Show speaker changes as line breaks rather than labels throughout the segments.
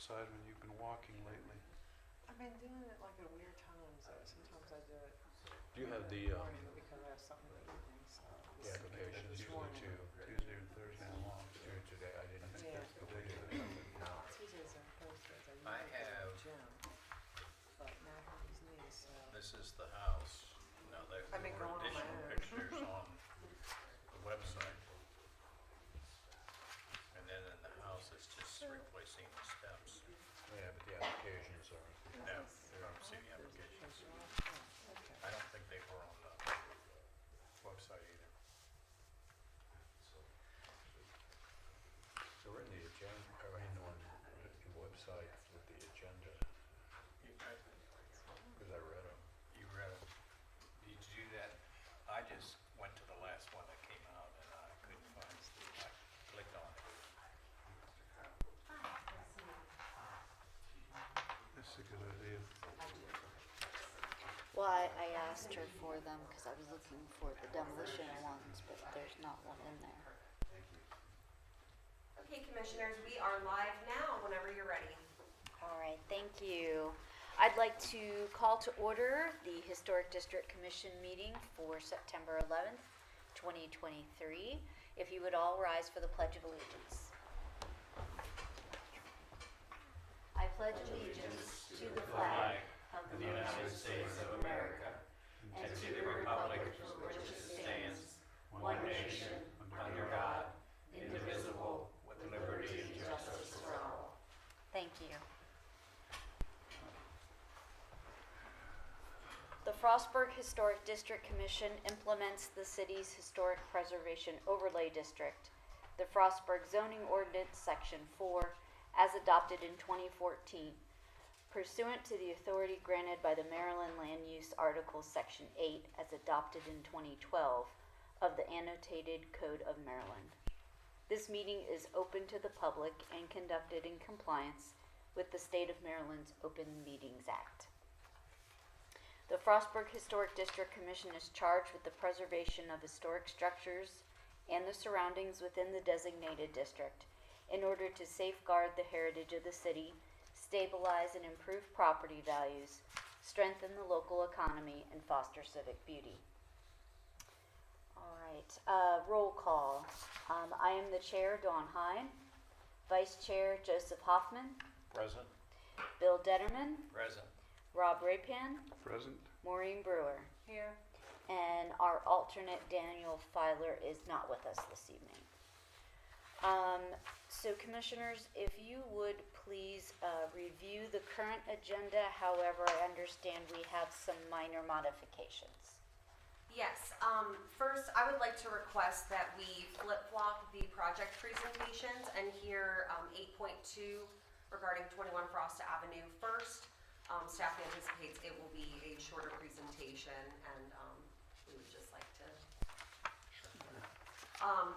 outside when you've been walking lately?
I've been doing it like at weird times. Sometimes I do it
Do you have
in
the
morning because I have something in the evening. So
applications
It's
for
morning.
the two?
Tuesday or Thursday long.
During today, I didn't think
Yeah.
that's the way to do it.
Tuesdays and Thursdays I
I
usually go to
have-
the gym, but now I have these knees, so
This is the house. Now there
I've been
were
going on my
additional
own.
pictures on the website. And then in the house, it's just replacing the steps.
Yeah, but the applications are,
No, they don't see the applications.
Okay.
I don't think they were on the website either.
so we're in the agenda, or on the website with the agenda, because I read them.
You read it. Did you do that? I just went to the last one that came out and I couldn't find it. I clicked on it.
That's a good idea.
Well, I asked her for them because I was looking for the demolition ones, but there's not one in there.
Okay, commissioners, we are live now whenever you're ready.
All right, thank you. I'd like to call to order the Historic District Commission meeting for September 11th, 2023. If you would all rise for the Pledge of Allegiance. I pledge allegiance to the flag of the United States of America and to the republic for which it stands, one nation, under God, indivisible, with liberty and justice for all. Thank you. The Frostburg Historic District Commission implements the city's Historic Preservation Overlay District, the Frostburg Zoning Ordinance, Section 4, as adopted in 2014, pursuant to the authority granted by the Maryland Land Use Article Section 8 as adopted in 2012 of the Annotated Code of Maryland. This meeting is open to the public and conducted in compliance with the State of Maryland's Open Meetings Act. The Frostburg Historic District Commission is charged with the preservation of historic structures and the surroundings within the designated district in order to safeguard the heritage of the city, stabilize and improve property values, strengthen the local economy, and foster civic beauty. All right, roll call. I am the chair, Dawn Hein. Vice Chair, Joseph Hoffman.
Present?
Bill Determan.
Present.
Rob Rephan.
Present?
Maureen Brewer.
Here.
And our alternate, Daniel Filer, is not with us this evening. So commissioners, if you would please review the current agenda. However, I understand we have some minor modifications.
Yes, first I would like to request that we flip-flop the project presentations and hear 8.2 regarding 21 Frost Avenue first. Staff anticipates it will be a shorter presentation and we would just like to.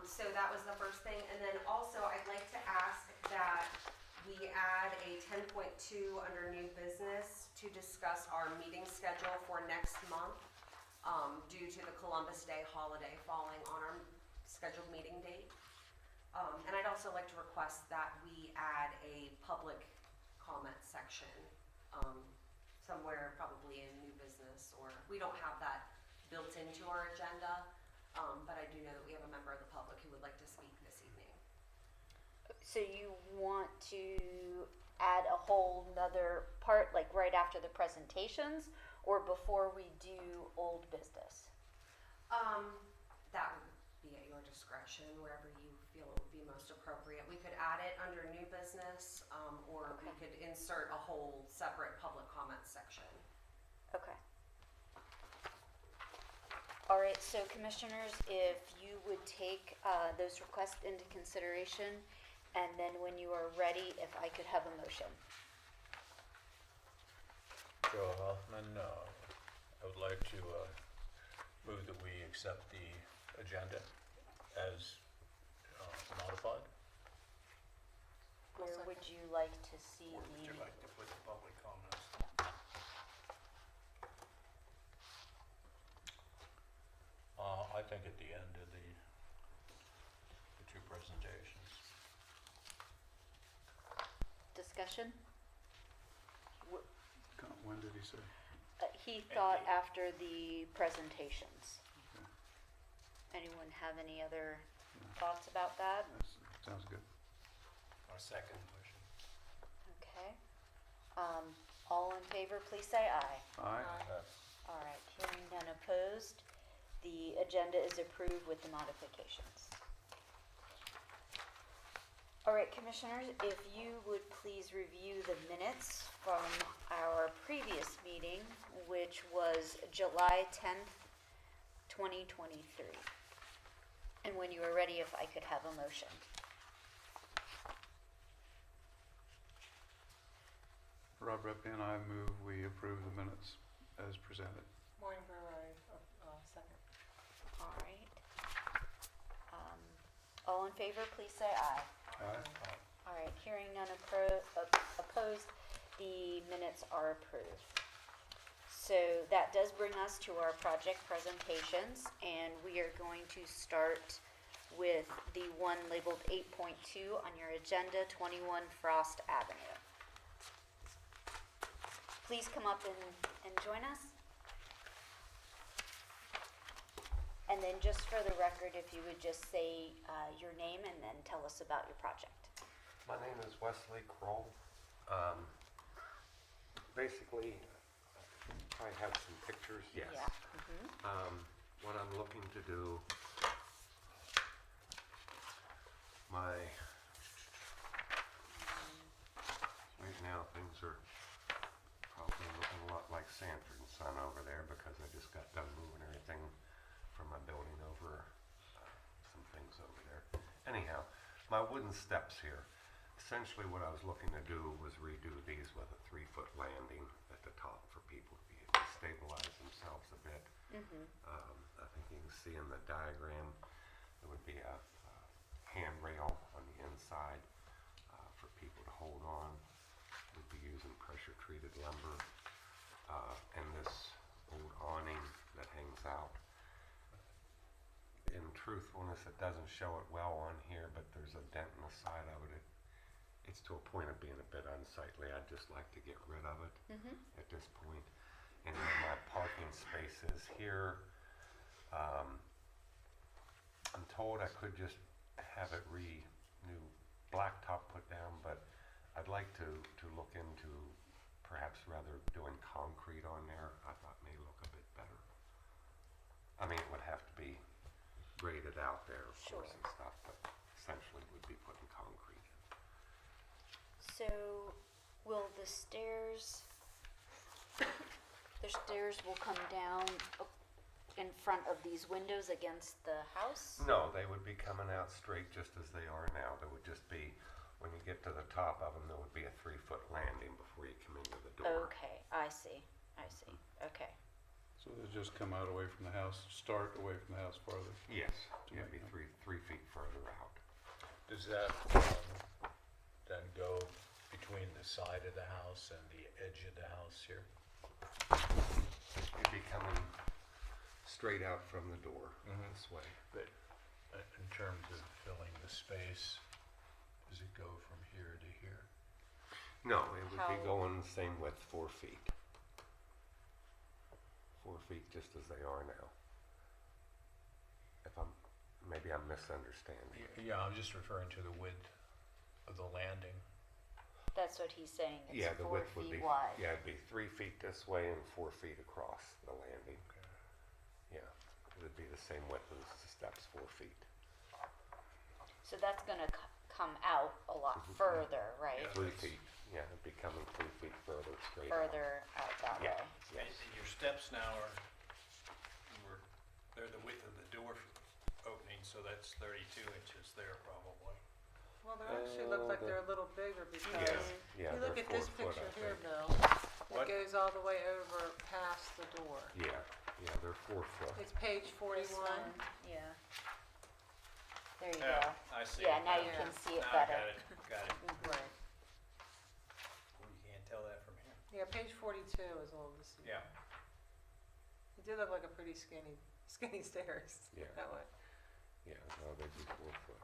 So that was the first thing, and then also I'd like to ask that we add a 10.2 under new business to discuss our meeting schedule for next month due to the Columbus Day holiday falling on our scheduled meeting date. And I'd also like to request that we add a public comment section somewhere probably in new business, or we don't have that built into our agenda. But I do know that we have a member of the public who would like to speak this evening.
So you want to add a whole nother part, like right after the presentations, or before we do old business?
That would be at your discretion, wherever you feel it would be most appropriate. We could add it under new business, or we could insert a whole separate public comment section.
Okay. All right, so commissioners, if you would take those requests into consideration, and then when you are ready, if I could have a motion.
Joe Hoffman, I would like to move that we accept the agenda as modified.
Where would you like to see
Where would you
the,
like to put the public comments?
I think at the end of the two presentations.
does discussion?
When did he say?
He thought after the presentations. Anyone have any other thoughts about that?
Sounds good.
Or second motion.
Okay. All in favor, please say aye.
Aye.
All right, hearing none opposed, the agenda is approved with the modifications. All right, Commissioners, if you would please review the minutes from our previous meeting, which was July 10th, 2023. And when you are ready, if I could have a motion.
Rob Rephan, I move we approve the minutes as presented.
Morning, Brewer, second.
All right. All in favor, please say aye.
Aye.
All right, hearing none opposed, the minutes are approved. So that does bring us to our project presentations, and we are going to start with the one labeled 8.2 on your agenda, 21 Frost Avenue. Please come up and join us. And then just for the record, if you would just say your name and then tell us about your project.
My name is Wesley Kroll. Basically, I have some pictures, yes.
Yeah.
What I'm looking to do, right now things are probably looking a lot like Sanford and Son over there because I just got done moving everything from my building over, some things over there. Anyhow, my wooden steps here. Essentially what I was looking to do was redo these with a 3-foot landing at the top for people to be able to stabilize themselves a bit. I think you can see in the diagram there would be a handrail on the inside for people to hold on. We'd be using pressure treated lumber and this old awning that hangs out. In truthfulness, it doesn't show it well on here, but there's a dent in the side of it. It's to a point of being a bit unsightly. I'd just like to get rid of it at this point. And then my parking spaces here, I'm told I could just have it new blacktop put down, but I'd like to look into perhaps rather doing concrete on there. I thought may look a bit better. I mean, it would have to be graded out there, of course, and stuff, but essentially we'd be putting concrete in.
So, will the stairs will come down in front of these windows against the house?
No, they would be coming out straight just as they are now. There would just be, when you get to the top of them, there would be a 3-foot landing before you come into the door.
Okay, I see, okay.
So they just come out away from the house, start away from the house farther.
Yes, yeah, it'd be 3 feet further out.
Does that then go between the side of the house and the edge of the house here?
It'd be coming straight out from the door this way.
But in terms of filling the space, does it go from here to here?
No, it would be
How-
going the same width, 4 feet. 4 feet just as they are now. Maybe I'm misunderstanding.
Yeah, I'm just referring to the width of the landing.
That's what he's saying,
Yeah,
it's
the
4
width would be,
feet wide.
yeah, it'd be 3 feet this way and 4 feet across the landing. Yeah, it would be the same width as the steps, 4 feet.
So that's gonna come out a lot further, right?
3 feet, yeah, it'd be coming 3 feet further straight out.
Further out that
Yeah,
way.
yes.
And your steps now they're the width of the door opening, so that's 32 inches there probably.
Well, they actually look like they're a little bigger because
Yeah, yeah,
you look
they're
at this
4 foot,
picture
I
here,
think.
Bill.
What?
It goes all the way over past the door.
Yeah, they're 4 foot.
It's page
This
41.
one, yeah. There you
Yeah,
go.
I see
Yeah,
it
now you
Yeah.
can see it
Now I
better.
got it.
Mhm.
Right.
Well, you can't tell that from here.
Yeah, page 42 is all this.
Yeah.
It did look like a pretty skinny stairs.
Yeah.
That way.
Yeah, no, they'd be 4 foot.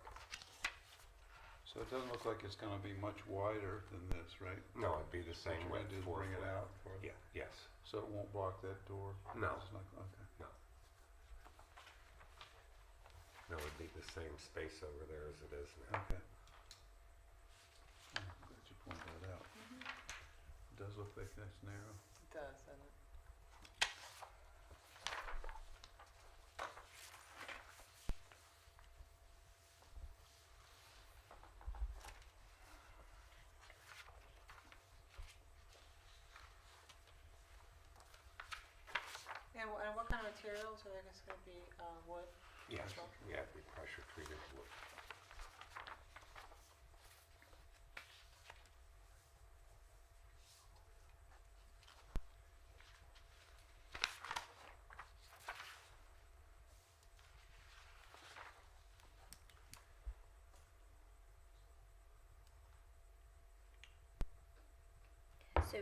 So So it doesn't look like it's gonna be much wider than this, right?
No, it'd be the same
What
width,
you did is
4
bring it
foot.
out for,
Yeah, yes,
so it won't block that door?
No.
It's not, okay.
no. No, it'd be the same space over there as it is now.
Okay. I'm glad you pointed that out. It does look like that's narrow.
It does, doesn't it? And what kind of materials are they just gonna be, wood?
Yes,
Sure.
yeah, it'd be pressure treated wood.
So,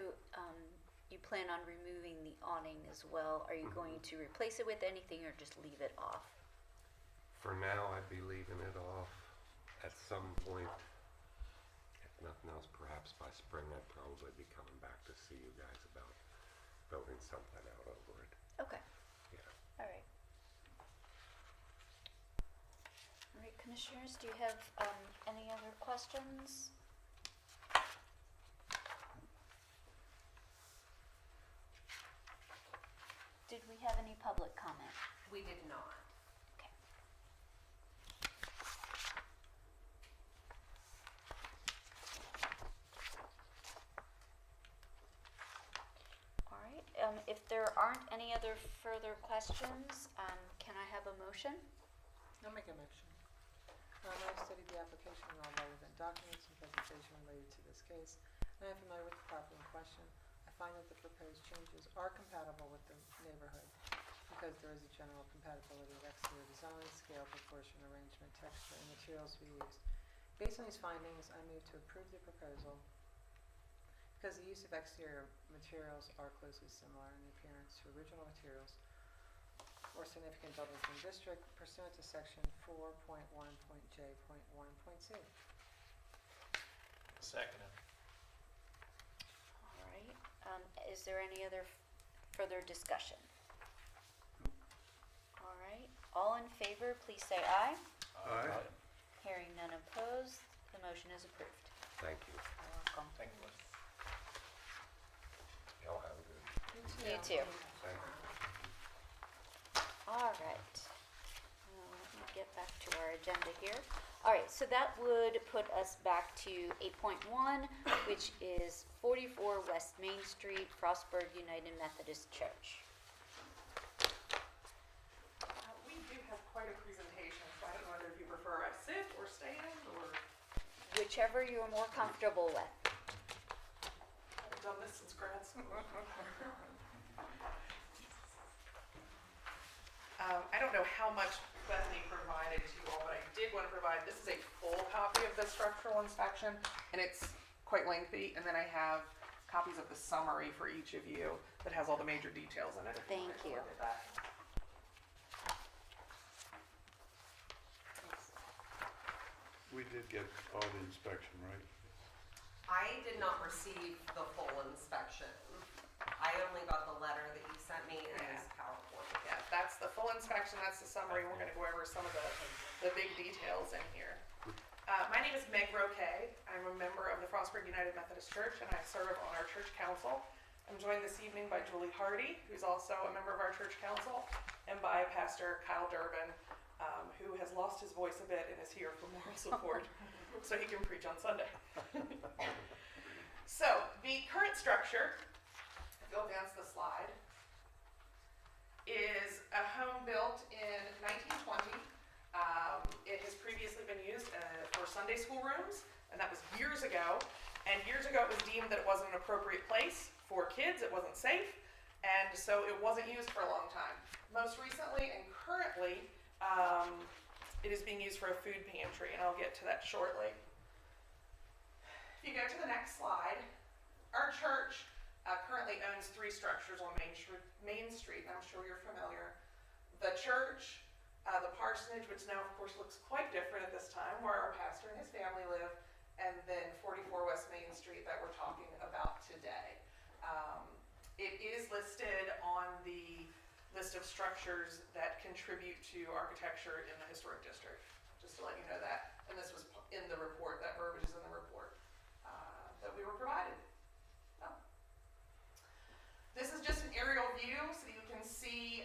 you plan on removing the awning as well? Are you going to replace it with anything or just leave it off?
For now, I'd be leaving it off. At some point, if nothing else, perhaps by spring, I'd probably be coming back to see you guys about building something out over it.
Okay,
Yeah.
all right. All right, commissioners, do you have, any other questions? Did we have any public comment?
We did not.
Okay. All right, if there aren't any other further questions, can I have a motion?
I'll make a motion. I've studied the application and all relevant documents and presentation related to this case, and I am familiar with the property in question. I find that the proposed changes are compatible with the neighborhood because there is a general compatibility of exterior design, scale, proportion, arrangement, texture, and materials to be used. Based on these findings, I move to approve the proposal because the use of exterior materials are closely similar in appearance to original materials or significant buildings in the district pursuant to section 4.1.j.1.c.
Second.
All right, is there any other further discussion? All right, all in favor, please say aye.
Aye.
Hearing none opposed, the motion is approved.
Thank you.
You're welcome.
Thank you.
Y'all have a good.
You too.
Thank you.
All right. Let me get back to our agenda here. All right, so that would put us back to 8.1, which is 44 West Main Street, Frostburg United Methodist Church.
We do have quite a presentation, so I don't know whether you prefer I sit or stand or
Whichever you're more comfortable with.
I've done this since grad school. I don't know how much Bethany provided to you all, but I did want to provide, this is a full copy of the structural inspection, and it's quite lengthy, and then I have copies of the summary for each of you that has all the major details in it. if
Thank
wanted to
you.
look at that.
We did get all the inspection, right?
I did not receive the full inspection. I only got the letter that you sent me and this PowerPoint.
Yeah, that's the full inspection, that's the summary, we're gonna go over some of the big details in here. My name is Meg Roquet, I'm a member of the Frostburg United Methodist Church, and I serve on our church council. I'm joined this evening by Julie Hardy, who's also a member of our church council, and by Pastor Kyle Durbin, who has lost his voice a bit and is here for moral support, so he can preach on Sunday. So, the current structure, if you'll advance the slide, is a home built in 1920. It has previously been used for Sunday school rooms, and that was years ago. And years ago it was deemed that it wasn't an appropriate place for kids, it wasn't safe, and so it wasn't used for a long time. Most recently and currently, it is being used for a food pantry, and I'll get to that shortly. If you go to the next slide, our church currently owns 3 structures on Main Street, and I'm sure you're familiar. The church, the parsonage, which now of course looks quite different at this time, where our pastor and his family live, and then 44 West Main Street that we're talking about today. It is listed on the list of structures that contribute to architecture in the historic district, just to let you know that. And this was in the report, that verbiage is in the report that we were provided. Oh. This is just an aerial view so you can see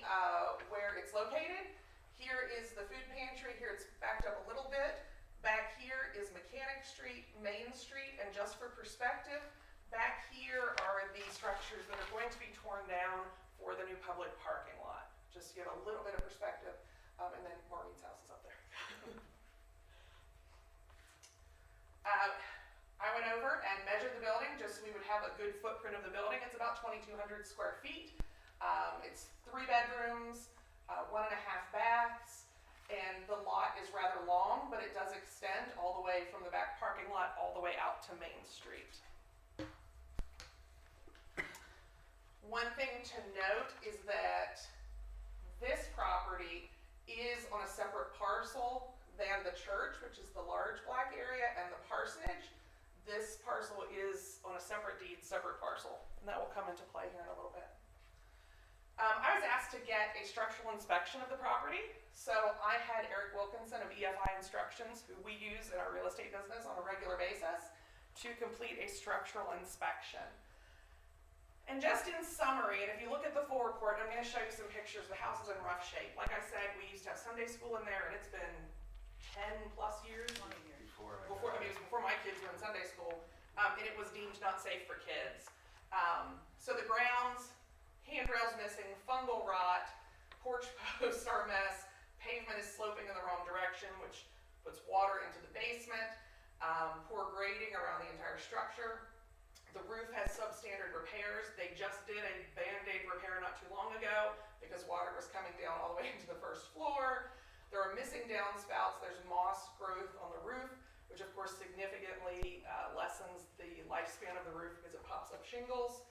where it's located. Here is the food pantry. Here it's backed up a little bit. Back here is Mechanic Street, Main Street, and just for perspective, back here are the structures that are going to be torn down for the new public parking lot. Just to give a little bit of perspective. And then Maureen's house is up there. I went over and measured the building just so we would have a good footprint of the building. It's about 2,200 square feet. It's 3 bedrooms, 1.5 baths, and the lot is rather long, but it does extend all the way from the back parking lot all the way out to Main Street. One thing to note is that this property is on a separate parcel than the church, which is the large black area, and the parsonage. This parcel is on a separate deed, separate parcel, and that will come into play here in a little bit. I was asked to get a structural inspection of the property, so I had Eric Wilkinson of EFI Instructions, who we use in our real estate business on a regular basis, to complete a structural inspection. And just in summary, and if you look at the full report, I'm going to show you some pictures. The house is in rough shape. Like I said, we used to have Sunday school in there, and it's been 10 plus years. 20 years. Before my kids were in Sunday school, and it was deemed not safe for kids. So the grounds, handrails missing, fungal rot, porch posts are a mess, pavement is sloping in the wrong direction, which puts water into the basement, poor grading around the entire structure. The roof has substandard repairs. They just did a Band-Aid repair not too long ago because water was coming down all the way into the first floor. There are missing downspouts. There's moss growth on the roof, which of course significantly lessens the lifespan of the roof because it pops up shingles.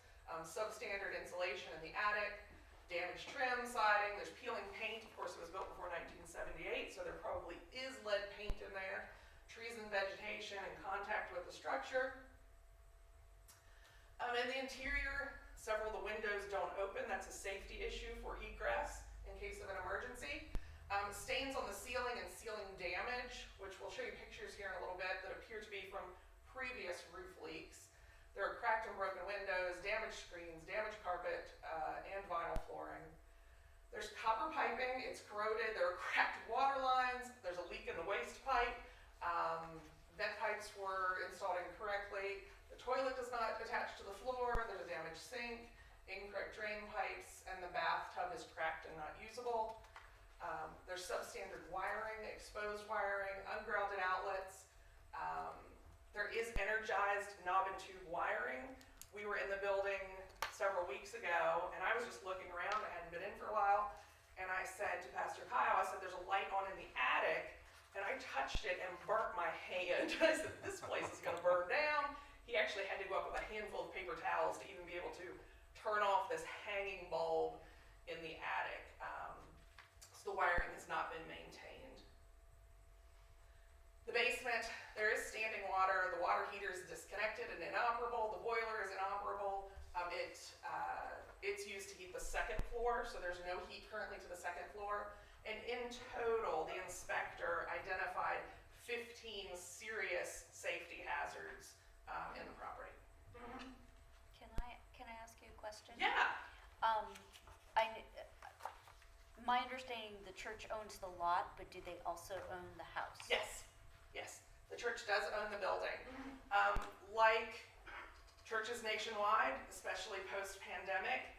Substandard insulation in the attic, damaged trim, siding, there's peeling paint. Of course, it was built before 1978, so there probably is lead paint in there. Trees and vegetation in contact with the structure. In the interior, several of the windows don't open. That's a safety issue for egress in case of an emergency. Stains on the ceiling and ceiling damage, which we'll show you pictures here in a little bit, that appear to be from previous roof leaks. There are cracked and broken windows, damaged screens, damaged carpet, and vinyl flooring. There's copper piping, it's corroded, there are cracked water lines, there's a leak in the waste pipe, vent pipes were installed incorrectly, the toilet does not attach to the floor, there's a damaged sink, incorrect drain pipes, and the bathtub is cracked and not usable. There's substandard wiring, exposed wiring, ungrounded outlets. There is energized knob and tube wiring. We were in the building several weeks ago, and I was just looking around. I hadn't been in for a while, and I said to Pastor Kyle, I said, there's a light on in the attic, and I touched it and burnt my hand. I said, this place is going to burn down. He actually had to go up with a handful of paper towels to even be able to turn off this hanging bulb in the attic. So the wiring has not been maintained. The basement, there is standing water. The water heater is disconnected and inoperable. The boiler is inoperable. It's used to heat the second floor, so there's no heat currently to the second floor. And in total, the inspector identified 15 serious safety hazards in the property.
Can I ask you a question?
Yeah.
My understanding, the church owns the lot, but do they also own the house?
Yes. Yes. The church does own the building. Like churches nationwide, especially post-pandemic,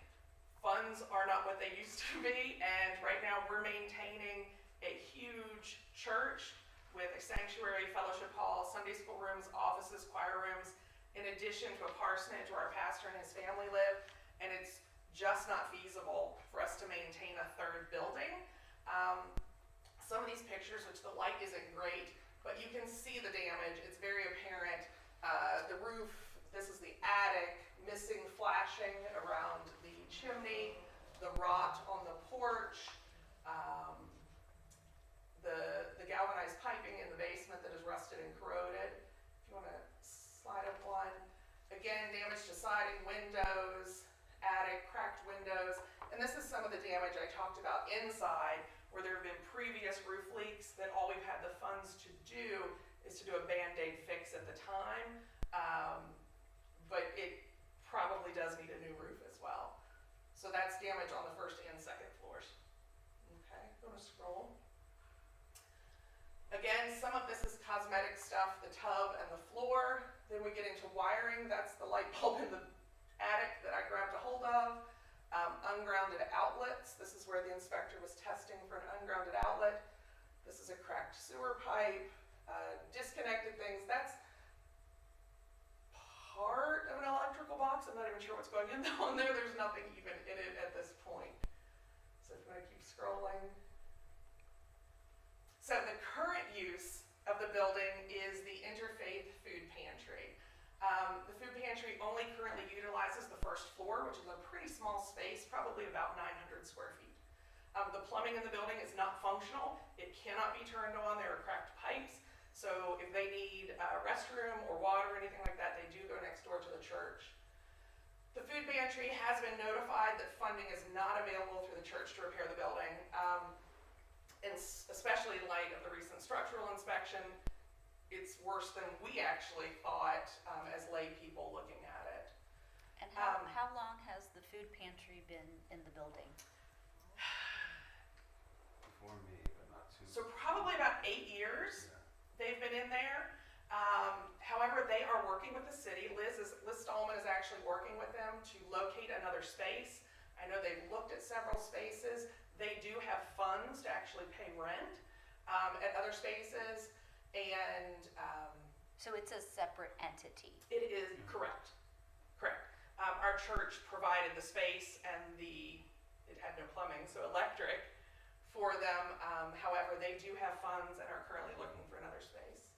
funds are not what they used to be, and right now we're maintaining a huge church with a sanctuary, fellowship hall, Sunday school rooms, offices, choir rooms, in addition to a parsonage where our pastor and his family live, and it's just not feasible for us to maintain a third building. Some of these pictures, which the light isn't great, but you can see the damage. It's very apparent. The roof, this is the attic, missing flashing around the chimney, the rot on the porch, the galvanized piping in the basement that is rusted and corroded. If you want to inside, where there have been previous roof leaks, that all we've had the funds to do is to do a Band-Aid fix at the time. But it probably does need a new roof as well. So that's damage on the first and second floors. Okay, I'm gonna scroll. Again, some of this is cosmetic stuff, the tub and the floor. Then we get into wiring. That's the light bulb in the attic that I grabbed a hold of. Ungrounded outlets. This is where the inspector was testing for an ungrounded outlet. This is a cracked sewer pipe. Disconnected things. That's part of an electrical box. I'm not even sure what's going in on there. There's nothing even in it at this point. So if I'm gonna keep scrolling. So the current use of the building is the interfaith food pantry. The food pantry only currently utilizes the first floor, which is a pretty small space, probably about 900 square feet. The plumbing in the building is not functional. It cannot be turned on. There are cracked pipes. So if they need a restroom or water or anything like that, they do go next door to the church. The food pantry has been notified that funding is not available through the church to repair the building. And especially in light of the recent structural inspection, it's worse than we actually thought as lay people looking at it.
And how long has the food pantry been in the building?
Before me, but not too.
So probably about 8 years
Yeah.
they've been in there. However, they are working with the city. Liz Stallman is actually working with them to locate another space. I know they've looked at several spaces. They do have funds to actually pay rent at other spaces, and
So it's a separate entity.
it is correct. Correct. Our church provided the space and it had no plumbing, so electric for them. However, they do have funds and are currently looking for another space.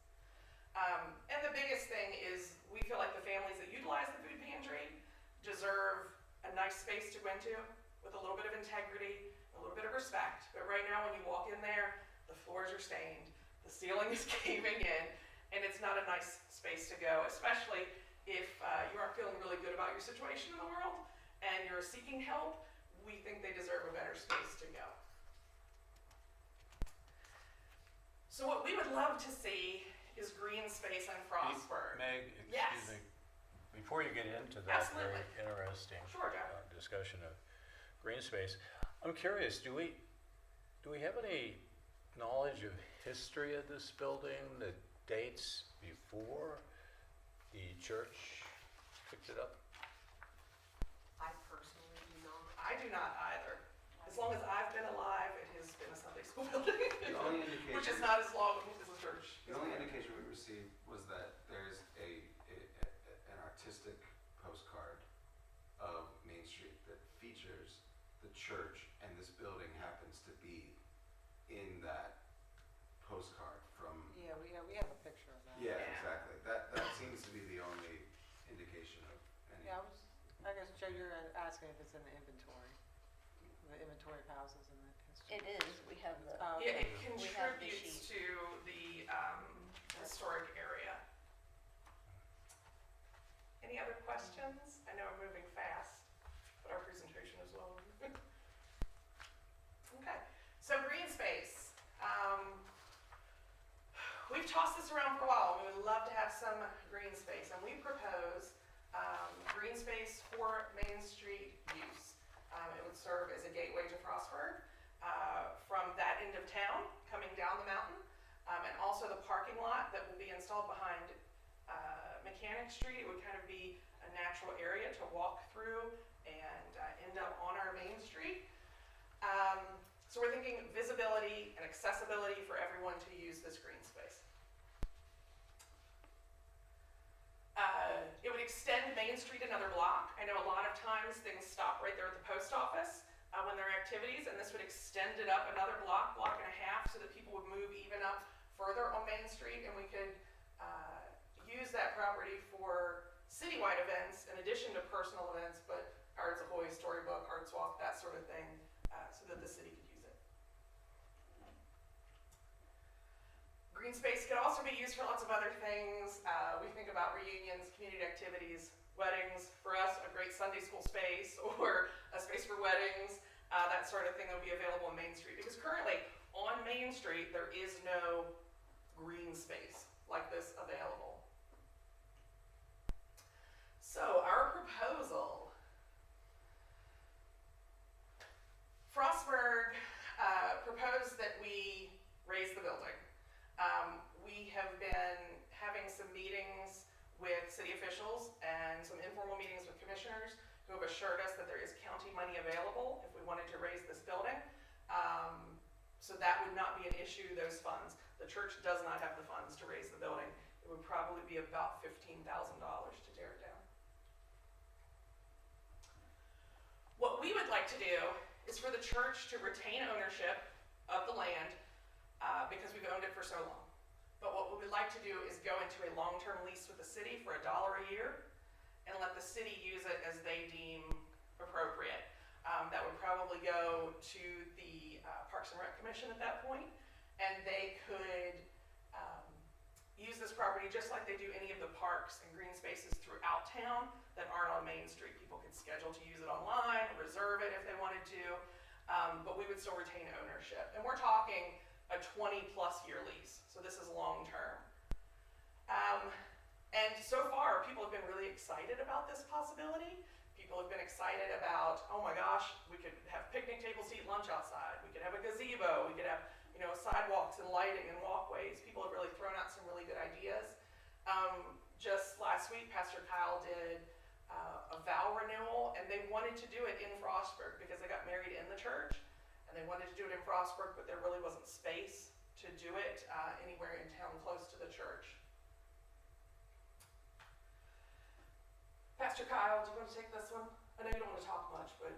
And the biggest thing is we feel like the families that utilize the food pantry deserve a nice space to go into with a little bit of integrity, a little bit of respect. But right now when you walk in there, the floors are stained, the ceiling is caving in, and it's not a nice space to go, especially if you aren't feeling really good about your situation in the world and you're seeking help. We think they deserve a better space to go. So what we would love to see is green space in Frostburg.
Meg,
Yes.
excuse me, before you get into that very
Absolutely.
interesting
Sure, Jeff.
discussion of green space, I'm curious, do we have any knowledge of history of this building that dates before the church picked it up?
I personally do not.
I do not either. As long as I've been alive, it has been a Sunday school building,
The only indication.
which is not as long as a church.
The only indication we received was that there's an artistic postcard of Main Street that features the church, and this building happens to be in that postcard from.
Yeah, we have a picture of that.
Yeah,
Yeah.
exactly. That seems to be the only indication of any.
Yeah, I guess, Joe, you're asking if it's in the inventory of houses in the history.
It is, we have the,
Oh,
Yeah,
okay.
it
We have the
contributes
sheet.
to the historic area. Any other questions? I know I'm moving fast, but our presentation is long. Okay, so green space. We've tossed this around for a while. We would love to have some green space, and we propose green space for Main Street use. It would serve as a gateway to Frostburg from that end of town, coming down the mountain, and also the parking lot that will be installed behind Mechanic Street. It would kind of be a natural area to walk through and end up on our Main Street. So we're thinking visibility and accessibility for everyone to use this green space. It would extend Main Street another block. I know a lot of times things stop right there at the post office when there are activities, and this would extend it up another block and a half, so that people would move even up further on Main Street, and we could use that property for citywide events in addition to personal events, but Arts Ahoy, Storybook, Arts Walk, that sort of thing, so that the city could use it. Green space could also be used for lots of other things. We think about reunions, community activities, weddings. For us, a great Sunday school space or a space for weddings. that sort of thing will be available on Main Street. Because currently, on Main Street, there is no green space like this available. So, our proposal. Frostburg proposed that we raise the building. We have been having some meetings with city officials and some informal meetings with commissioners who have assured us that there is county money available if we wanted to raise this building. So that would not be an issue, those funds. The church does not have the funds to raise the building. It would probably be about $15,000 to tear it down. What we would like to do is for the church to retain ownership of the land because we've owned it for so long. But what we would like to do is go into a long-term lease with the city for $1 a year and let the city use it as they deem appropriate. That would probably go to the Parks and Rec Commission at that point, and they could use this property just like they do any of the parks and green spaces throughout town that aren't on Main Street. People could schedule to use it online, reserve it if they wanted to, but we would still retain ownership. And we're talking a 20-plus year lease, so this is long term. And so far, people have been really excited about this possibility. People have been excited about, oh my gosh, we could have picnic tables to eat lunch outside. We could have a gazebo. We could have, sidewalks and lighting and walkways. People have really thrown out some really good ideas. Just last week, Pastor Kyle did a vow renewal, and they wanted to do it in Frostburg because they got married in the church, and they wanted to do it in Frostburg, but there really wasn't space to do it anywhere in town close to the church. Pastor Kyle, do you want to take this one? I know you don't want to talk much, but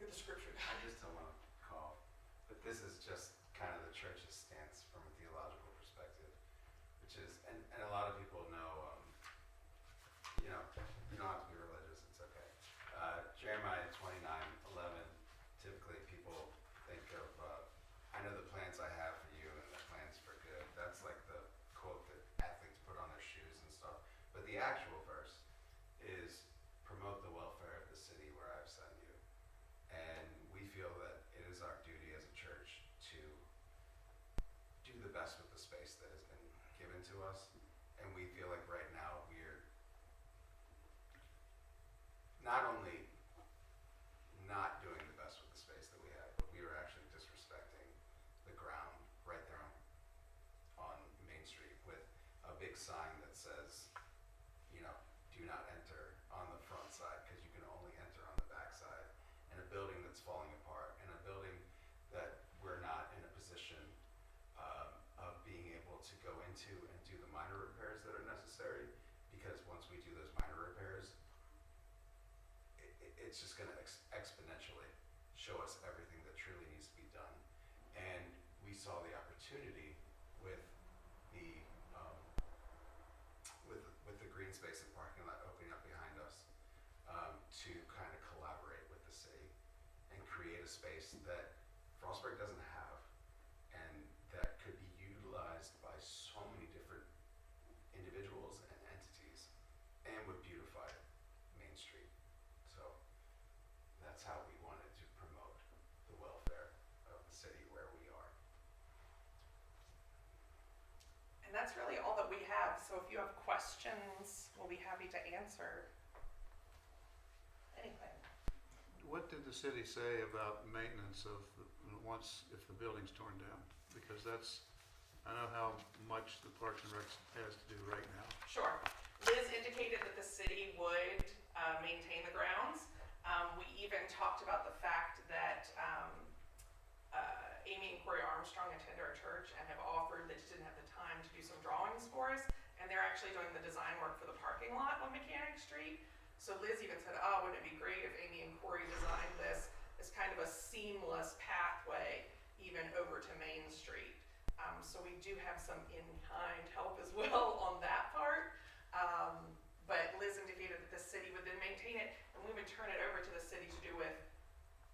you're the scripture guy.
I just don't want to call, but this is just kind of the church's stance from a theological perspective, which is, and a lot of people know, you don't have to be religious, it's okay. Jeremiah 29:11, typically people think of, I know the plans I have for you and the plans for good. That's like the quote that athletes put on their shoes and stuff. But the actual verse is promote the welfare of the city where I've sent you. And we feel that it is our duty as a church to do the best with the space that has been given to us. And we feel like right now we're not only not doing the best with the space that we have, but we are actually disrespecting the ground right there on Main Street with a big sign that says, do not enter on the front side because you can only enter on the back side, and a building that's falling apart, and a building that we're not in a position of being able to go into and do the minor repairs that are necessary, because once we do those minor repairs, it's just going to exponentially show us everything that truly needs to be done. And we saw the opportunity with the with the green space and parking lot opening up behind us to kind of collaborate with the city and create a space that Frostburg doesn't have, and that could be utilized by so many different individuals and entities, and would beautify Main Street. So that's how we wanted to promote the welfare of the city where we are.
And that's really all that we have. So if you have questions, we'll be happy to answer anything.
What did the city say about maintenance of if the building's torn down? Because I know how much the Parks and Rec has to do right now.
Sure. Liz indicated that the city would maintain the grounds. We even talked about the fact that Amy and Corey Armstrong attend our church and have offered, they just didn't have the time to do some drawings for us, and they're actually doing the design work for the parking lot on Mechanic Street. So Liz even said, wouldn't it be great if Amy and Corey designed this as kind of a seamless pathway even over to Main Street. So we do have some in-kind help as well on that part. But Liz indicated that the city would then maintain it, and we would turn it over to the city to do with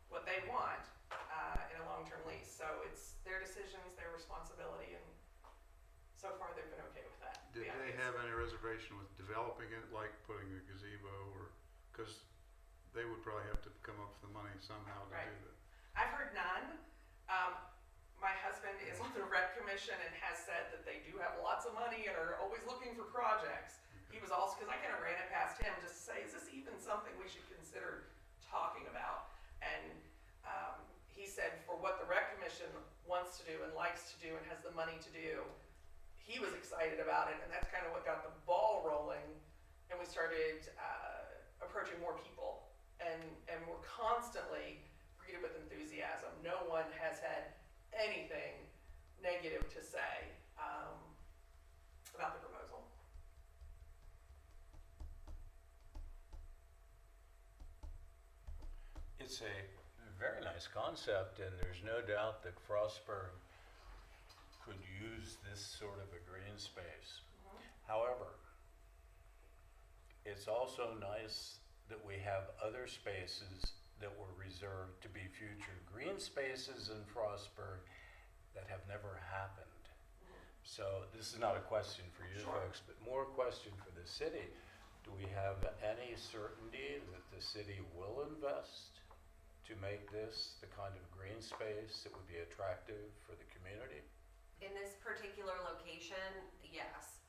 what they want in a long-term lease. So it's their decisions, their responsibility, and so far they've been okay with that.
Did they have any reservation with developing it, like putting a gazebo, or because they would probably have to come up with the money somehow to
Right.
do that?
I've heard none. My husband is on the rec commission and has said that they do have lots of money and are always looking for projects. He was also, because I kind of ran it past him just to say, is this even something we should consider talking about? And he said for what the rec commission wants to do and likes to do and has the money to do, he was excited about it, and that's kind of what got the ball rolling. And we started approaching more people, and we're constantly greeted with enthusiasm. No one has had anything negative to say about the proposal.
It's a very nice concept, and there's no doubt that Frostburg could use this sort of a green space. However, it's also nice that we have other spaces that were reserved to be future green spaces in Frostburg that have never happened. So this is not a question for you
Sure.
folks, but more a question for the city. Do we have any certainty that the city will invest to make this the kind of green space that would be attractive for the community?
In this particular location, yes.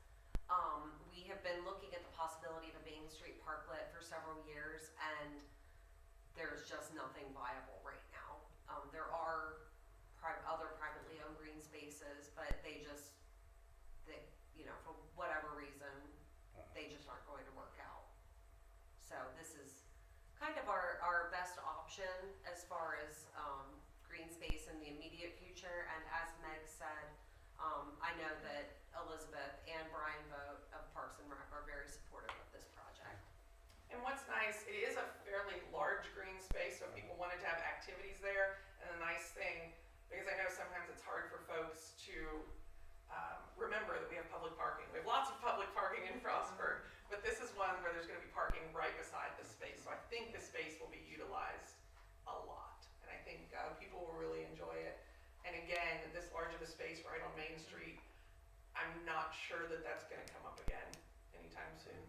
We have been looking at the possibility of a Main Street parklet for several years, and there's just nothing viable right now. There are other privately owned green spaces, but they for whatever reason, they just aren't going to work out. So this is kind of our best option as far as green space in the immediate future. And as Meg said, I know that Elizabeth and Brian Vogt of Parks and Rec are very supportive of this project.
And what's nice, it is a fairly large green space, so if people wanted to have activities there. And the nice thing, because I know sometimes it's hard for folks to remember that we have public parking. We have lots of public parking in Frostburg, but this is one where there's going to be parking right beside this space. So I think this space will be utilized a lot, and I think people will really enjoy it. And again, this large of a space right on Main Street, I'm not sure that that's going to come up again anytime soon.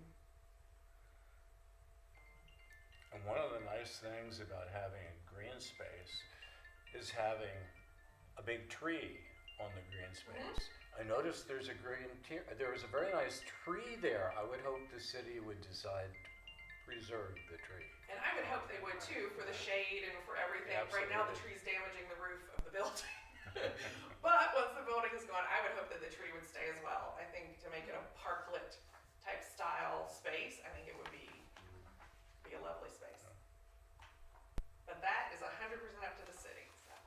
And one of the nice things about having a green space is having a big tree on the green space. I noticed there's a there was a very nice tree there. I would hope the city would decide to preserve the tree.
And I would hope they would too, for the shade and for everything. Right now, the tree's damaging the roof of the building. But once the building is gone, I would hope that the tree would stay as well. I think to make it a parklet type style space, I think it would be a lovely space. But that is 100% up to the city. So.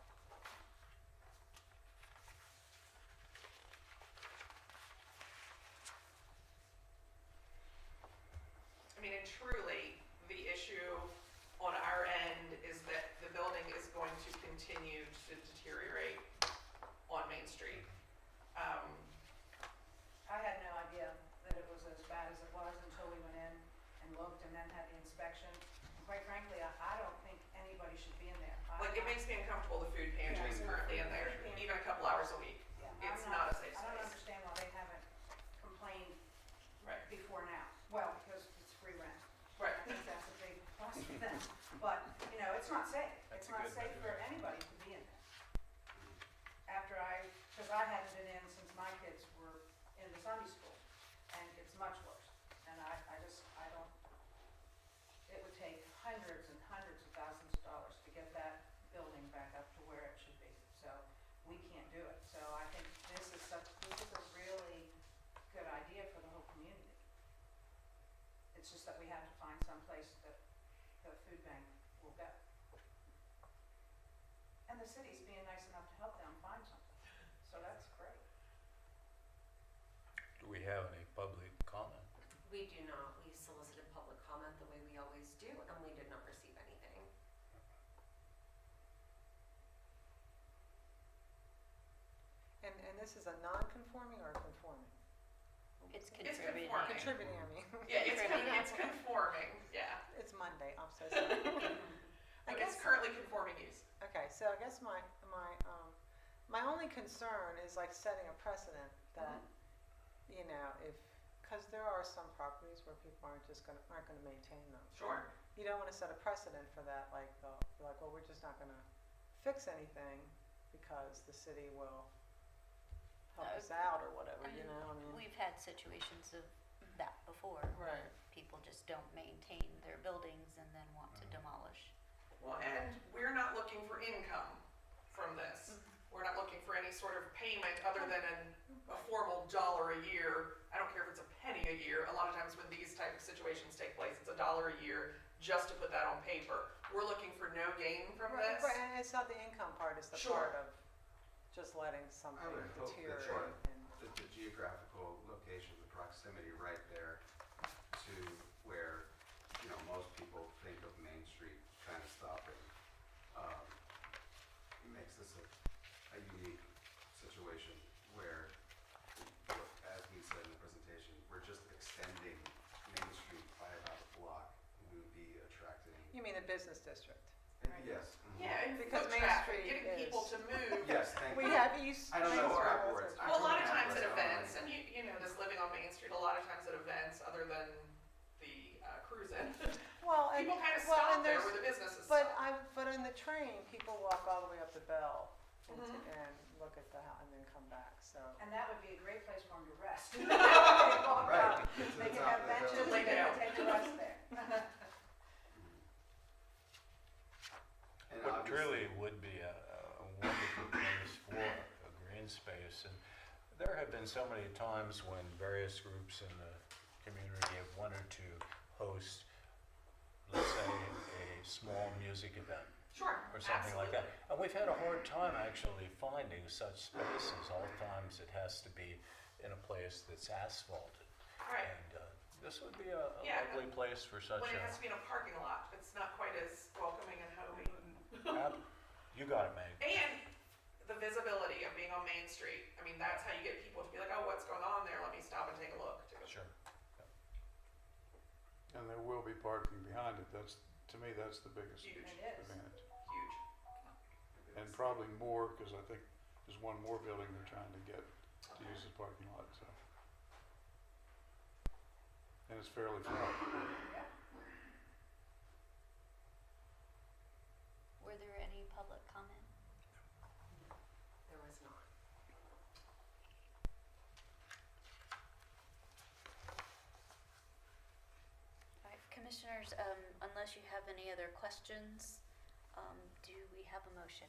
I mean, and truly, the issue on our end is that the building is going to continue to deteriorate on Main Street.
I had no idea that it was as bad as it was until we went in and looked and then had the inspection. And quite frankly, I don't think anybody should be in there.
Like, it makes me uncomfortable, the food pantry is currently in there, even a couple hours a week.
Yeah,
It's not a safe
I don't
space.
understand why they haven't complained
Right,
before now. Well, because it's free rent.
right.
I think that's a big plus for them. But, it's not safe. It's not safe for anybody to be in there. Because I haven't been in since my kids were in the Sunday school, and it's much worse. And I don't, it would take hundreds and hundreds of thousands of dollars to get that building back up to where it should be. So we can't do it. So I think this is a really good idea for the whole community. It's just that we have to find some place that the food bank will go. And the city's being nice enough to help them find something. So that's great.
Do we have any public comment?
We do not. We solicited public comment the way we always do, and we did not receive anything.
And this is a non-conforming or conforming?
It's
It's
contributing.
conforming.
Contributing, I mean.
Yeah, it's conforming, yeah.
It's Monday, I'm so sorry. I
But it's
guess,
currently conforming use.
okay, so I guess my only concern is like setting a precedent that, because there are some properties where people aren't gonna maintain them.
Sure.
You don't wanna set a precedent for that, like, they'll be like, well, we're just not gonna fix anything because the city will help us out or whatever, you know, I mean.
We've had situations of that before.
Right.
People just don't maintain their buildings and then want to demolish.
Well, and we're not looking for income from this. We're not looking for any sort of payment other than a formal dollar a year. I don't care if it's a penny a year. A lot of times when these type of situations take place, it's $1 a year just to put that on paper. We're looking for no gain from
Right,
this.
right, and it's not the income part, it's the
Sure.
part of just letting something
would hope that
deteriorate and.
The geographical location, the proximity right there to where, you know, most people think of Main Street kind of stopping, makes this a unique situation where, as we said in the presentation, we're just extending Main Street by about a block. We would be attracting,
You mean the business district?
yes.
Yeah, and
Because
foot
Main
traffic,
Street
getting
is-
people to move.
Yes, thank
We
you.
have East.
I don't know
Main
the
Street,
right
that's
words.
it.
Well, a lot of times at
Minneapolis,
events, and you know this living on Main Street, a lot of times at events, other than the cruising,
Well, and,
people kind of
well,
stop
and
there
there's,
where the businesses
but
stop.
but on the train, people walk all the way up the Bell and,
Mhm.
and look at the house and then come back, so.
And that would be a great place for them to rest.
Right.
They can have benches,
Lay
they
down.
can take a rest there.
And
But
obviously-
truly it would be a wonderful place for a green space. And there have been so many times when various groups in the community have wanted to host, let's say, a small music event
Sure,
or something like
absolutely.
that. And we've had a hard time actually finding such spaces. All times it has to be in a place that's asphalted.
Right.
And this would be a
Yeah,
lovely place for such
When it
a...
has to be in a parking lot, it's not quite as welcoming and homey.
You got it, Meg.
And the visibility of being on Main Street. I mean, that's how you get people to be like, oh, what's going on there? Let me stop and take a look. too.
Sure.
And there will be parking behind it. That's, to me, that's the biggest
Huge.
It is.
advantage.
Huge.
And probably more, because I think there's one more building they're trying to get to use as parking lot, so. And it's fairly flat.
Were there any public comment?
There was not.
All right, commissioners, unless you have any other questions, do we have a motion?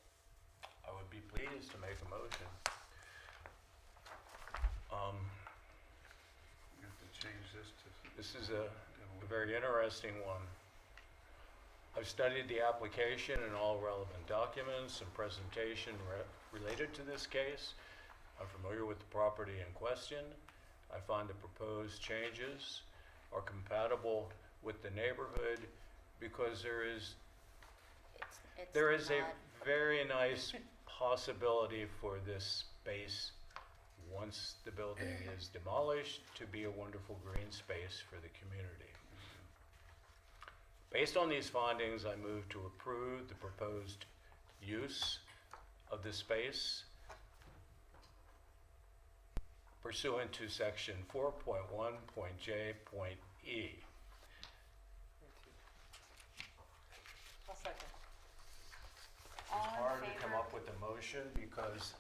I would be pleased to make a motion.
You have to change this to.
This is a very interesting one. I've studied the application and all relevant documents and presentation related to this case. I'm familiar with the property in question. I find the proposed changes are compatible with the neighborhood because there is a
not-
very nice possibility for this space, once the building is demolished, to be a wonderful green space for the community. Based on these findings, I move to approve the proposed use of the space pursuant to section 4.1.J.E.
I'll second.
All
It's
in
hard to come
favor?
up with a motion because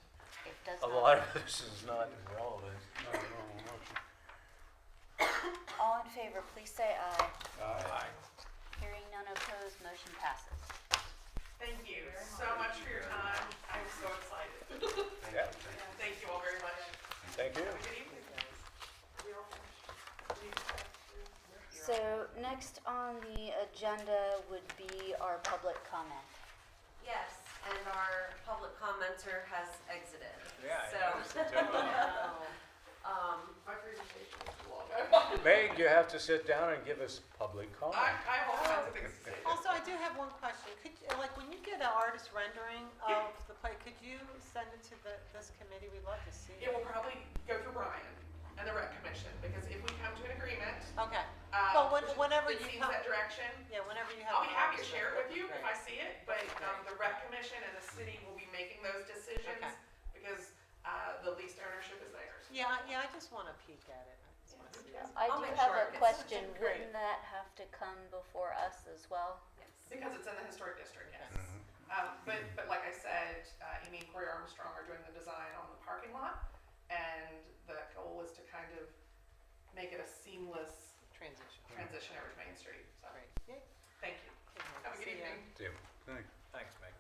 It does
a
not.
lot of this is not relevant.
No, no, motion.
All in favor, please say aye.
Aye.
Hearing none opposed, motion passes.
Thank you so much for your time. I'm so excited.
Yeah,
Thank you all very much.
thank you.
Have a good evening. We all finished?
So next on the agenda would be our public comment.
Yes, and our public commenter has exited.
Yeah, I
So,
noticed it too.
My presentation was too long.
Meg, you have to sit down and give us public comment.
I have all kinds of things to say.
Also, I do have one question. Could, like, when you get an artist rendering of the play, could you send it to this committee? We'd love to see
It
it.
will probably go through Brian and the rec commission, because if we come to an agreement,
Okay. Well,
which
whenever
it
you
seems
come,
that direction,
yeah, whenever you have.
I'll be
an
happy to
artist
share it with you
rendering.
if I see it, but the rec commission and the city will be making those decisions
Okay.
because the leased ownership is theirs.
Yeah, I just want to peek at it. I just want to see it.
I
I'll
do
make
have
sure
a
it gets
question.
Great.
Wouldn't that have to come before us as well?
Because it's in the historic district, yes.
Yes.
But like I said, Amy and Corey Armstrong are doing the design on the parking lot, and the goal is to kind of make it a seamless transition over to Main Street. So,
Great. Yay.
thank you. Have a good
See ya.
evening.
Tim,
Thanks.
Thanks, Meg.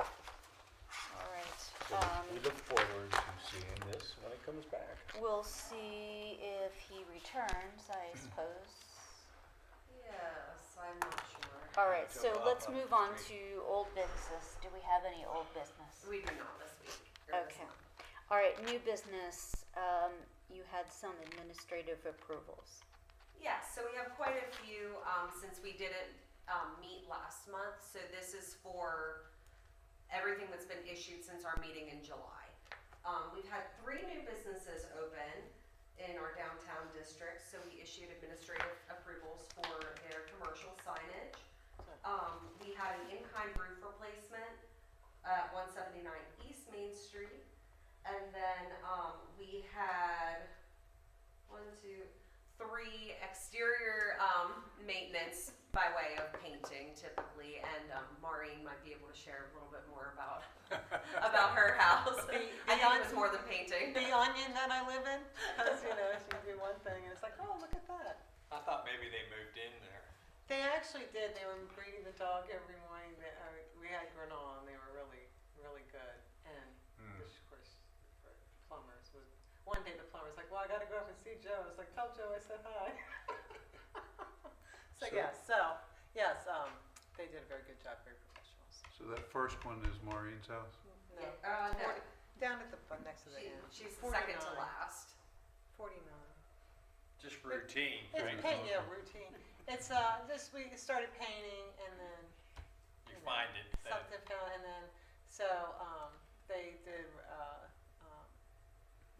All right.
so we look forward to seeing this when it comes back.
We'll see if he returns, I suppose.
Yes, I'm not sure.
All right, so
Jump
let's
up
move
the
on
street.
to old business. Do we have any old business?
We do not this week. or this
Okay.
month.
All right, new business. You had some administrative approvals.
Yes, so we have quite a few, since we didn't, meet last month. So this is for everything that's been issued since our meeting in July. We've had 3 new businesses open in our downtown district, so we issued administrative approvals for their commercial signage. We had an in-kind roof replacement at 179 East Main Street. And then, we had 1, 2, 3 exterior, maintenance by way of painting typically. And, Maureen might be able to share a little bit more about, about her house. I think it was more than painting.
The onion that I live in, because, you do one thing and it's like, oh, look at that.
I thought maybe they moved in there.
They actually did. They were breeding the dog every morning. We had granola and they were really, really good. And which, of course, for plumbers was, one day the plumber's like, well, I gotta go up and see Joe. I was like, tell Joe I said hi.
So-
yes, they did a very good job, very professional.
So that first one is Maureen's house?
No,
No,
down at the, next to the end.
she's the second to
49.
last.
49.
Just routine.
It's
right?
paint, yeah, routine. It's, this week we started painting and then.
You find it. that-
Something fell, and then, so, they did,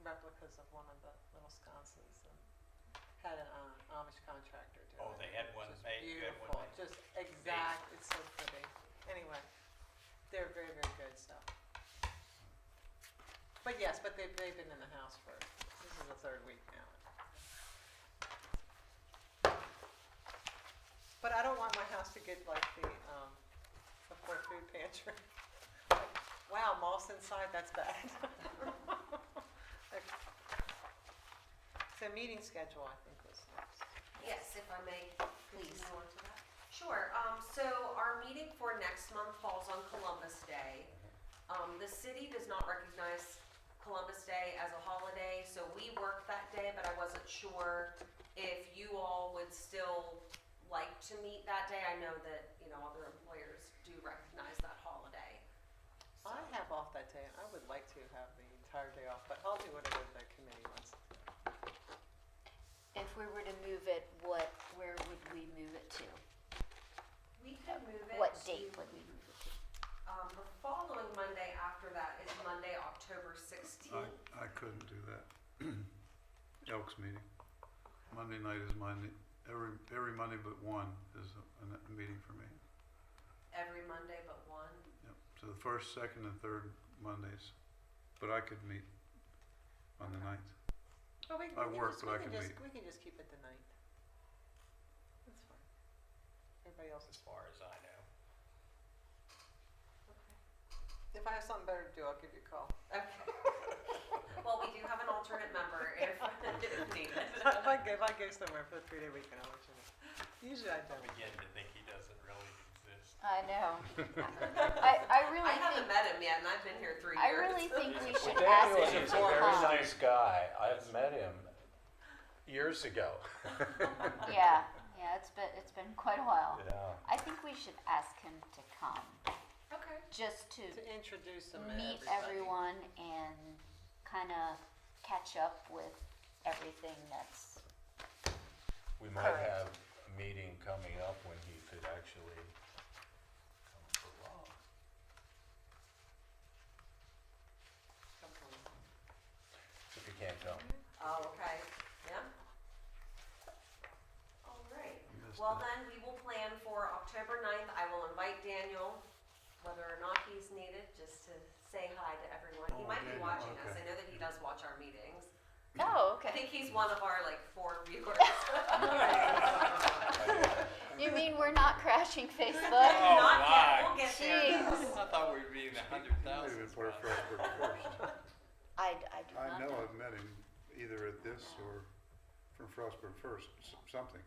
replicas of one of the little sconces and had an Amish contractor do it.
Oh, they had one
Just
made, you had one
beautiful,
made.
just exact, it's so pretty. Anyway, they're very, very good, so. But yes, but they've been in the house for, this is the 3rd week now. But I don't want my house to get like the poor food pantry. Like, wow, moss inside, that's bad. Okay. So meeting schedule, I think, was next.
Yes, if I may
Please.
continue on to that. Sure, so our meeting for next month falls on Columbus Day. The city does not recognize Columbus Day as a holiday, so we work that day, but I wasn't sure if you all would still like to meet that day. I know that, other employers do recognize that holiday. So-
I have off that day, and I would like to have the entire day off, but I'll do whatever the committee wants.
If we were to move it, where would we move it to?
We could move it
What
to,
date would we move it to?
the following Monday after that is Monday, October 16th.
I couldn't do that. Elks meeting. Monday night is Monday, every Monday but one is a meeting for me.
Every Monday but one.
Yep, so the 1st, 2nd, and 3rd Mondays, but I could meet on the 9th.
Oh,
I work, but I can meet.
We can just keep it the 9th. That's fine. Everybody else
As
is.
far as I know.
If I have something better to do, I'll give you a call.
Okay. Well, we do have an alternate member if needed.
If I go somewhere for a 3-day weekend, I'll let you know. Usually I
I'm
don't.
beginning to think he doesn't really exist.
I know. I really
I haven't
think,
met him yet, and I've been here 3 years.
I really think we
Well,
should ask
Daniel
him
is
to
a very
come.
nice guy. I've met him years ago.
Yeah, it's been quite a while.
Yeah.
I think we should ask him to come,
Okay.
just to
To introduce them to
meet
everybody.
everyone and kind of catch up with everything that's,
We might
Correct.
have a meeting coming up when he could actually come for long. If you can't come.
Oh, okay. Yeah. All right.
Missed
Well,
it.
then, we will plan for October 9th. I will invite Daniel, whether or not he's needed, just to say hi to everyone. He
Oh,
might be
Daniel,
watching us.
okay.
I know that he does watch our meetings.
oh,
I
okay.
think he's one of our, 4 viewers.
You mean we're not crashing Facebook?
Oh,
Not yet,
my.
we'll get there.
Jeez.
I thought we'd be in the
Maybe
100,000.
it's part of Frostburg first.
I do
I
not
know
know.
I've met him either at this or from Frostburg first, something.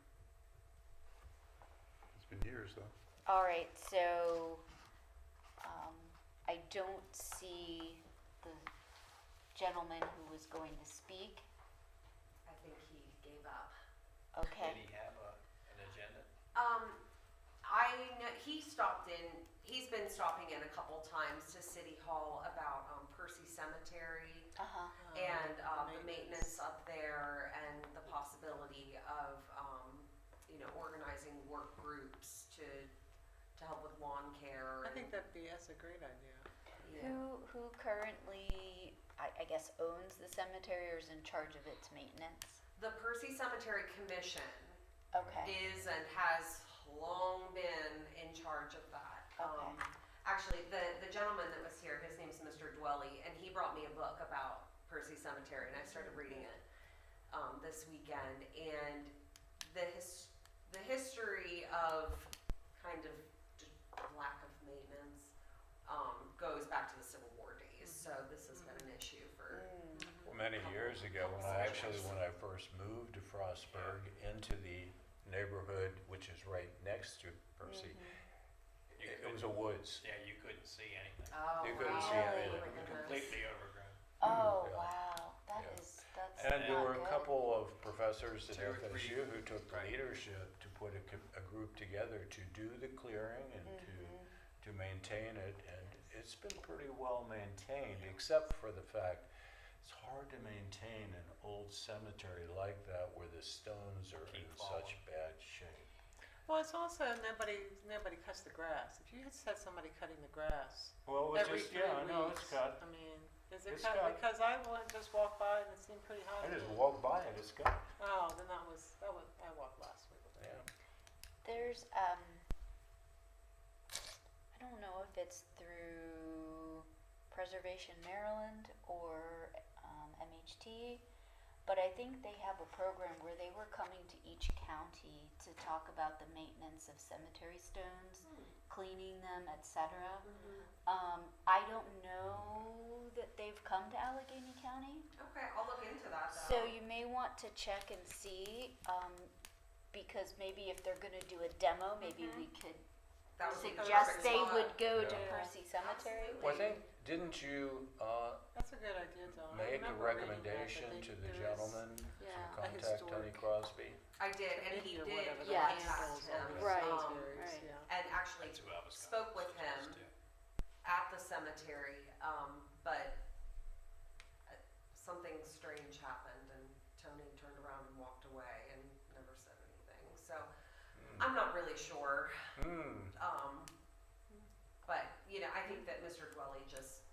It's been years though.
All right, so I don't see the gentleman who was going to speak.
I think he gave up.
Okay.
Did he have an agenda?
I know, he stopped in, he's been stopping in a couple times to City Hall about, Percy Cemetery
Uh-huh.
and, the maintenance up there and the possibility of, organizing work groups to help with lawn care.
I think that's a great idea.
Yeah.
Who currently, I guess, owns the cemetery or is in charge of its maintenance?
The Percy Cemetery Commission
Okay.
is and has long been in charge of that.
Okay.
Actually, the gentleman that was here, his name's Mr. Dwelly, and he brought me a book about Percy Cemetery, and I started reading it this weekend. And the history of kind of lack of maintenance goes back to the Civil War days. So this has been an issue for.
Many years ago, when I first moved to Frostburg into the neighborhood, which is right next to Percy, it was a woods.
Yeah, you couldn't see anything.
Oh,
You couldn't
wow.
see
Really?
anything.
Oh my goodness.
Completely overgrown.
Oh,
Yeah.
wow.
Yeah.
That's
And there
not
were a
good.
couple of professors at
2 or 3.
FSU who took the
Right.
leadership to put a group together to do the clearing and to maintain it, and it's been pretty well maintained, except for the fact it's hard to maintain an old cemetery like that where the stones are in
Keep
such
falling.
bad shape.
Well, it's also nobody cuts the grass. If you just had somebody cutting the grass
Well,
every 3 weeks, I mean, is it
It's
cut?
cut.
Because I just walked by and it seemed pretty high.
I
to
just
me.
walked by it, it's gone.
Oh, then I walked last week.
Yeah.
There's, I don't know if it's through Preservation Maryland or MHT, but I think they have a program where they were coming to each county to talk about the maintenance of cemetery stones, cleaning them, etc. I don't know that they've come to Allegheny County.
Okay, I'll look into that
So
though.
you may want to check and see, because maybe if they're gonna do a demo, maybe we could
That would be the
suggest
perfect
they
spot.
would go to
Yeah.
Percy Cemetery.
Absolutely.
Well, I think, didn't you
That's a good idea, Dawn. I
make a
remember reading that,
recommendation
that
to the
there is-
gentleman
yeah,
to
a
contact Tony
historic
Crosby?
I did, and he
committee or
did
whatever that
Yes.
contact
handles all
him.
these
Right,
cemeteries,
right.
yeah.
And actually
That's who I was gonna
spoke with him
suggest,
at the cemetery, but something strange happened and Tony turned around and walked away and never said anything. So I'm not really sure. But, I think that Mr. Dwelly just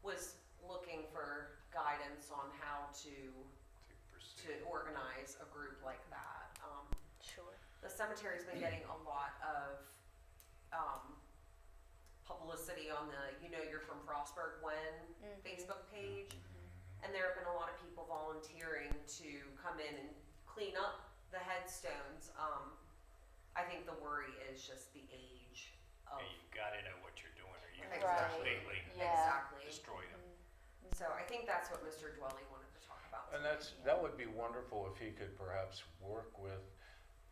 was looking for guidance on how to organize a group like that.
Sure.
The cemetery's been getting a lot of publicity on the You're from Frostburg When Facebook page. And there have been a lot of people volunteering to come in and clean up the headstones. I think the worry is just the age of.
And you gotta know what you're doing or you
Right.
completely
Yeah.
Exactly.
destroy them.
So I think that's what Mr. Dwelly wanted to talk about.
And that would be wonderful if he could perhaps work with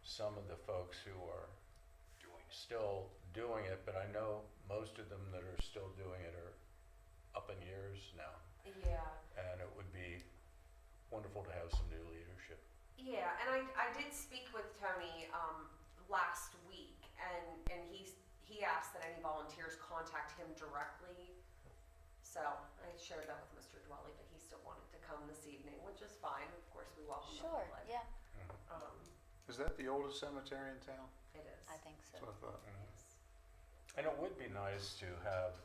some of the folks who are still doing it, but I know most of them that are still doing it are up in years now,
Yeah.
and it would be wonderful to have some new leadership.
Yeah, and I did speak with Tony last week, and he asked that any volunteers contact him directly. So I shared that with Mr. Dwelly, but he still wanted to come this evening, which is fine. Of course, we welcome the
Sure,
public.
yeah,
Is that the oldest cemetery in town?
It is.
I think so.
That's what I thought.
And it would be nice to have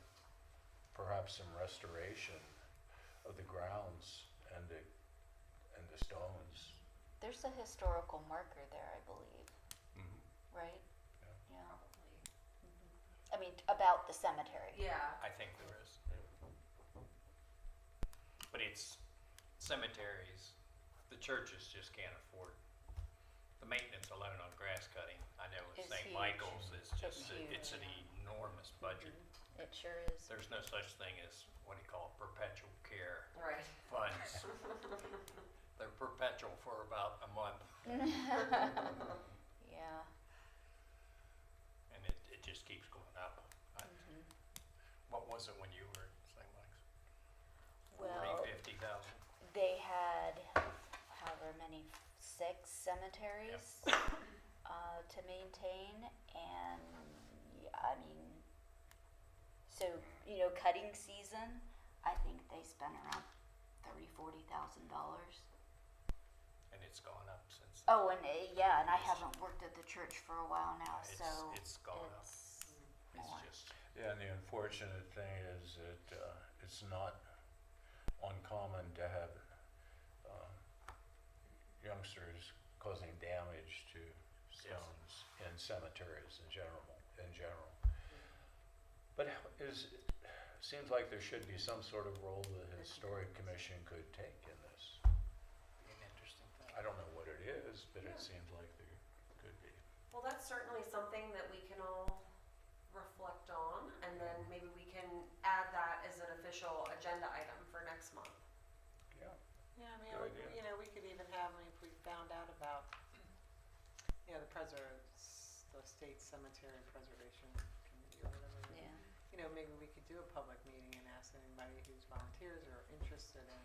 perhaps some restoration of the grounds and the stones.
There's a historical marker there, I believe, right?
Yeah.
Yeah. I mean, about the cemetery.
Yeah.
I think there is. But it's cemeteries, the churches just can't afford The maintenance alone on grass cutting, I know
It's
St.
huge.
Michael's is just,
It's
it's an
huge.
enormous budget.
It sure is.
There's no such thing as, what do you call it, perpetual care
Right.
funds. They're perpetual for about a month,
Yeah.
and it just keeps going up.
Mhm.
What was it when you were at St. Mike's?
Well,
50,000?
they had however many, 6 cemeteries to maintain, and I mean, so cutting season, I think they spent around $40,000.
And it's gone up since.
Oh, and yeah, and I haven't worked at the church for a while now,
It's-
so
it's gone up.
it's
It's
more.
just,
Yeah, and the unfortunate thing is that it's not uncommon to have youngsters causing damage to stones in cemeteries in general. But seems like there should be some sort of role the Historic Commission could take in this.
an interesting thing.
I don't know what it is, but it seems like there could be.
Well, that's certainly something that we can all reflect on, and then maybe we can add that as an official agenda item for next month.
Yeah.
Yeah, I mean,
Good idea.
we could even have, I mean, if we found out about, the state cemetery preservation committee or whatever.
Yeah.
Maybe we could do a public meeting and ask anybody who's volunteers or interested in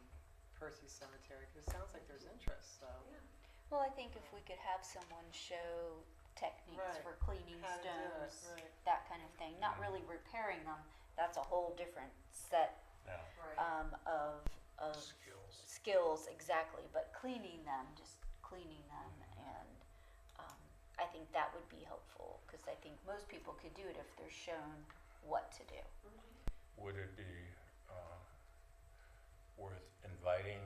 Percy's cemetery, because it sounds like there's interest, so.
Yeah.
Well, I think if we could have someone show techniques
Right.
for cleaning
How to do it,
stones,
right.
that kind of thing, not really repairing them, that's a whole different set
Yeah.
Right.
of
Skills.
skills, exactly, but cleaning them, just cleaning them, and I think that would be helpful, because I think most people could do it if they're shown what to do.
Would it be worth inviting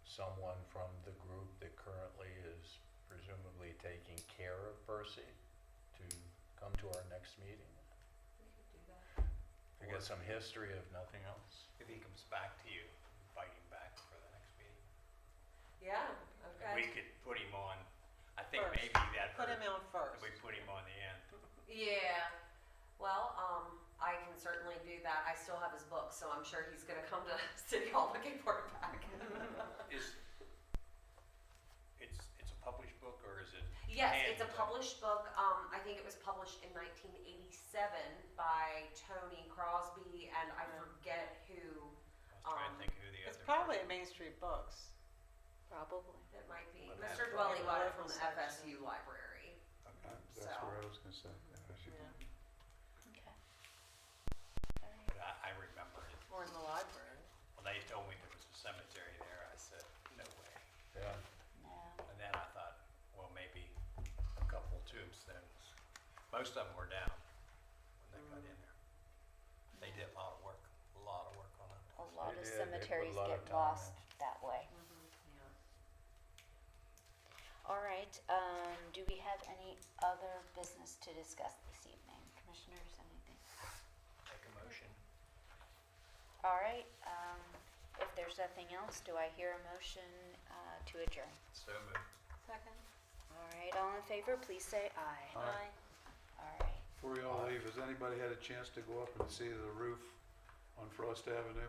someone from the group that currently is presumably taking care of Percy to come to our next meeting?
We could do that.
To get some history if nothing else?
If he comes back to you, invite him back for the next meeting.
Yeah,
And we
okay.
could put him on, I think
First.
maybe that
Put
hurt
him on first.
if we put him on the end.
Yeah, well, I can certainly do that. I still have his book, so I'm sure he's gonna come to City Hall looking for it back.
It's a published book, or is it?
Yes, it's a
handwritten?
published book. I think it was published in 1987 by Tony Crosby, and I forget who.
I was trying to think who the other.
It's probably at Main Street Books.
Probably.
It might be.
Well,
Mr.
that's
Dwelly got it
local
from the
section.
FSU library.
That's
So.
where I was gonna say.
Okay. All right.
But I remember it.
Or in the library.
When they told me there was a cemetery there, I said, no way.
Yeah.
No.
And then I thought, well, maybe a couple tombstones. Most of them were down when they got in there. They did a lot of work on it.
A lot
They
of
did. They put a
cemeteries
lot
get
of time
lost
in.
that way.
Yeah.
All right, do we have any other business to discuss this evening? Commissioners, anything?
Make a motion.
All right, if there's nothing else, do I hear a motion to adjourn?
So moved.
Second?
All right, all in favor, please say aye.
Aye.
All right.
Before you all leave, has anybody had a chance to go up and see the roof on Frost Avenue?